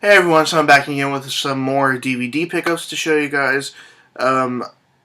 Hey everyone, so I'm back again with some more DVD pickups to show you guys. Um,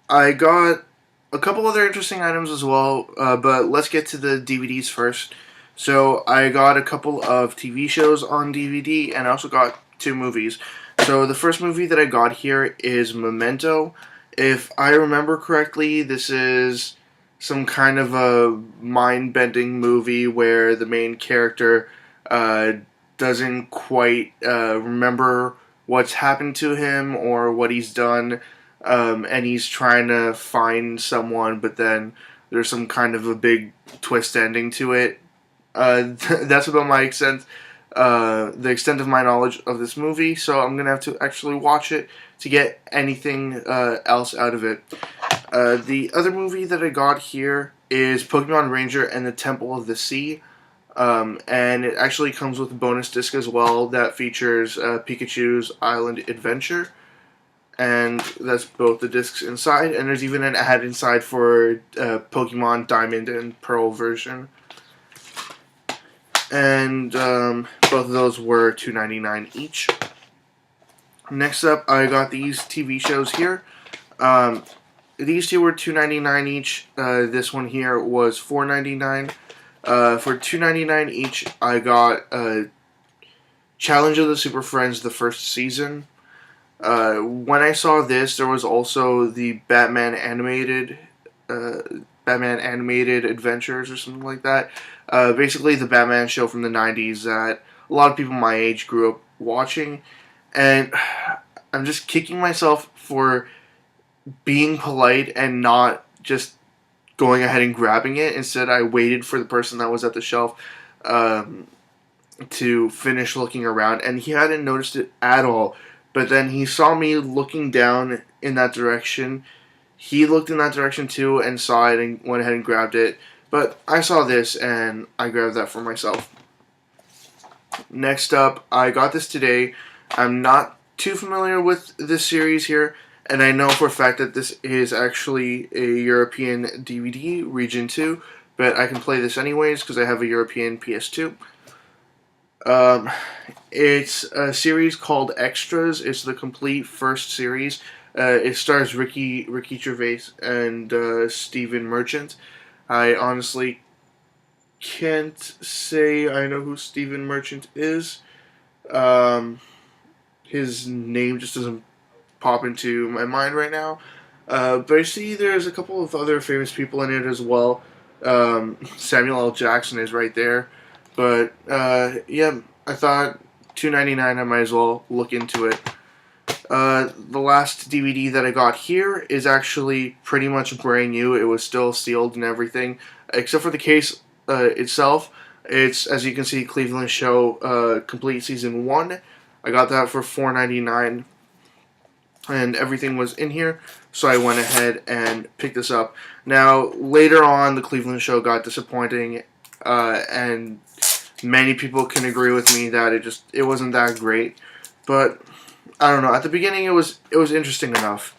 I got a couple other interesting items as well, but let's get to the DVDs first. So I got a couple of TV shows on DVD, and I also got two movies. So the first movie that I got here is Memento. If I remember correctly, this is some kind of a mind-bending movie where the main character uh, doesn't quite remember what's happened to him or what he's done, and he's trying to find someone, but then there's some kind of a big twist ending to it. That's about the extent of my knowledge of this movie. So I'm gonna have to actually watch it to get anything else out of it. The other movie that I got here is Pokemon Ranger and the Temple of the Sea. And it actually comes with a bonus disc as well that features Pikachu's Island Adventure. And that's both the discs inside, and there's even an ad inside for Pokemon Diamond and Pearl version. And both of those were $2.99 each. Next up, I got these TV shows here. These two were $2.99 each. This one here was $4.99. For $2.99 each, I got Challenge of the Super Friends, the first season. When I saw this, there was also the Batman animated Adventures or something like that. Basically, the Batman show from the '90s that a lot of people my age grew up watching, and I'm just kicking myself for being polite and not just going ahead and grabbing it. Instead, I waited for the person that was at the shelf to finish looking around, and he hadn't noticed it at all. But then he saw me looking down in that direction. He looked in that direction too and saw it and went ahead and grabbed it. But I saw this and I grabbed that for myself. Next up, I got this today. I'm not too familiar with this series here, and I know for a fact that this is actually a European DVD, Region 2, but I can play this anyways because I have a European PS2. It's a series called Extras. It's the complete first series. It stars Ricky Gervais and Stephen Merchant. I honestly can't say I know who Stephen Merchant is. His name just doesn't pop into my mind right now. But I see there's a couple of other famous people in it as well. Samuel L. Jackson is right there. But yeah, I thought $2.99. I might as well look into it. The last DVD that I got here is actually pretty much brand new. It was still sealed and everything, except for the case itself. It's, as you can see, Cleveland Show Complete Season 1. I got that for $4.99, and everything was in here, so I went ahead and picked this up. Now, later on, the Cleveland Show got disappointing, and many people can agree with me that it wasn't that great, but I don't know. At the beginning, it was interesting enough,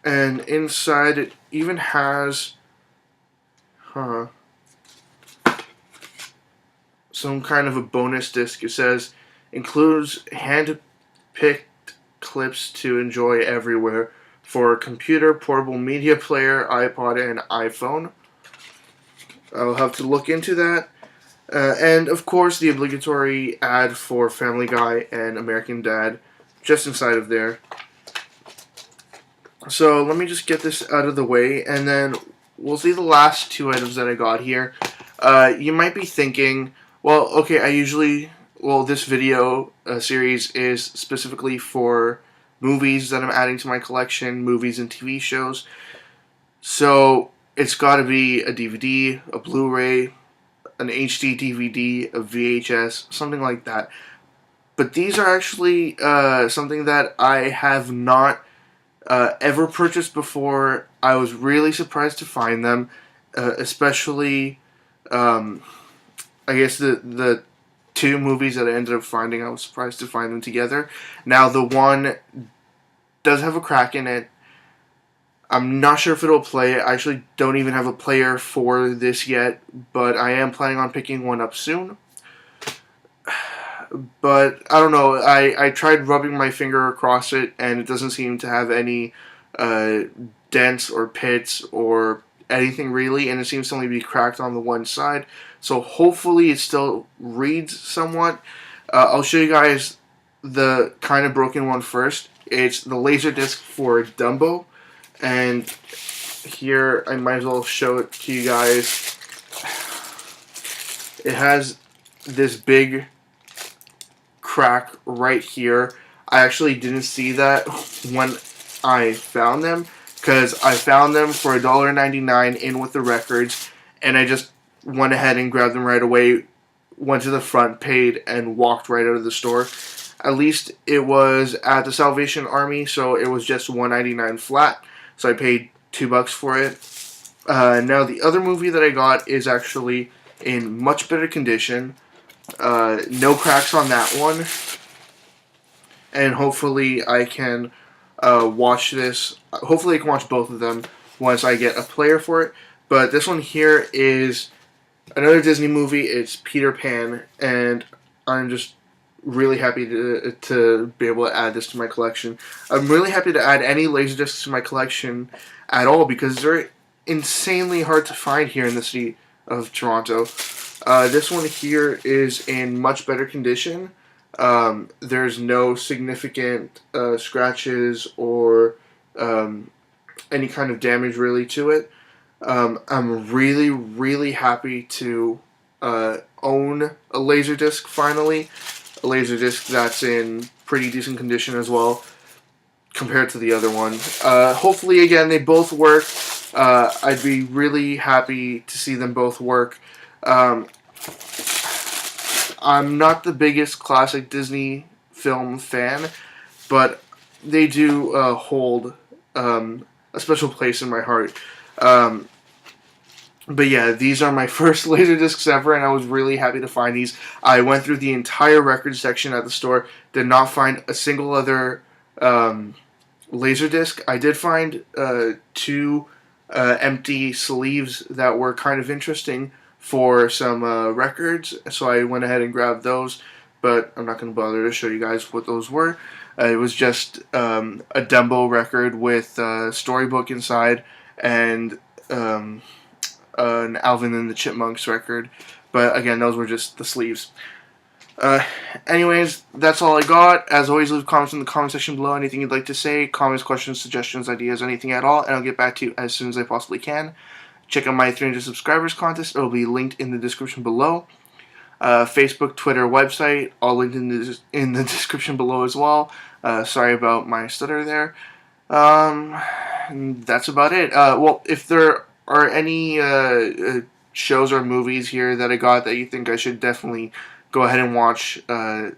and inside it even has, some kind of a bonus disc. It says includes hand-picked clips to enjoy everywhere for computer, portable media player, iPod, and iPhone. I'll have to look into that. And of course, the obligatory ad for Family Guy and American Dad just inside of there. So let me just get this out of the way, and then we'll see the last two items that I got here. You might be thinking, well, okay, this video series is specifically for movies that I'm adding to my collection, movies and TV shows. So it's got to be a DVD, a Blu-ray, an HD DVD, a VHS, something like that. But these are actually something that I have not ever purchased before. I was really surprised to find them, especially, I guess the two movies that I ended up finding, I was surprised to find them together. Now, the one does have a crack in it. I'm not sure if it'll play. I actually don't even have a player for this yet, but I am planning on picking one up soon. but I don't know. I tried rubbing my finger across it, and it doesn't seem to have any uh, dents or pits or anything really, and it seems to only be cracked on the one side. So hopefully it still reads somewhat. I'll show you guys the kind of broken one first. It's the Laserdisc for Dumbo, and here I might as well show it to you guys. It has this big crack right here. I actually didn't see that when I found them, because I found them for $1.99 in with the records, and I just went ahead and grabbed them right away, went to the front, paid, and walked right out of the store. At least it was at the Salvation Army, so it was just $1.99 flat, so I paid $2 for it. Now the other movie that I got is actually in much better condition. No cracks on that one, and hopefully I can watch this. Hopefully I can watch both of them once I get a player for it. But this one here is another Disney movie. It's Peter Pan, and I'm just really happy to be able to add this to my collection. I'm really happy to add any Laserdiscs to my collection at all, because they're insanely hard to find here in the city of Toronto. This one here is in much better condition. There's no significant scratches or any kind of damage really to it. I'm really, really happy to own a Laserdisc finally. A Laserdisc that's in pretty decent condition as well compared to the other one. Hopefully, again, they both work. I'd be really happy to see them both work. I'm not the biggest classic Disney film fan, but they do hold a special place in my heart. But yeah, these are my first Laserdiscs ever, and I was really happy to find these. I went through the entire record section at the store, did not find a single other Laserdisc. I did find two empty sleeves that were kind of interesting for some records, so I went ahead and grabbed those, but I'm not going to bother to show you guys what those were. It was just a Dumbo record with a storybook inside, and an Alvin and the Chipmunks record, but again, those were just the sleeves. Anyways, that's all I got. As always, leave comments in the comment section below. Anything you'd like to say, comments, questions, suggestions, ideas, anything at all, and I'll get back to you as soon as I possibly can. Check out my 300 subscribers contest. It will be linked in the description below. Facebook, Twitter, website, all linked in the description below as well. Sorry about my stutter there. That's about it. Well, if there are any shows or movies here that I got that you think I should definitely go ahead and watch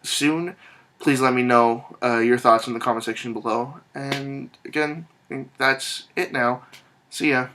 soon, please let me know your thoughts in the comment section below. And again, I think that's it now. See ya.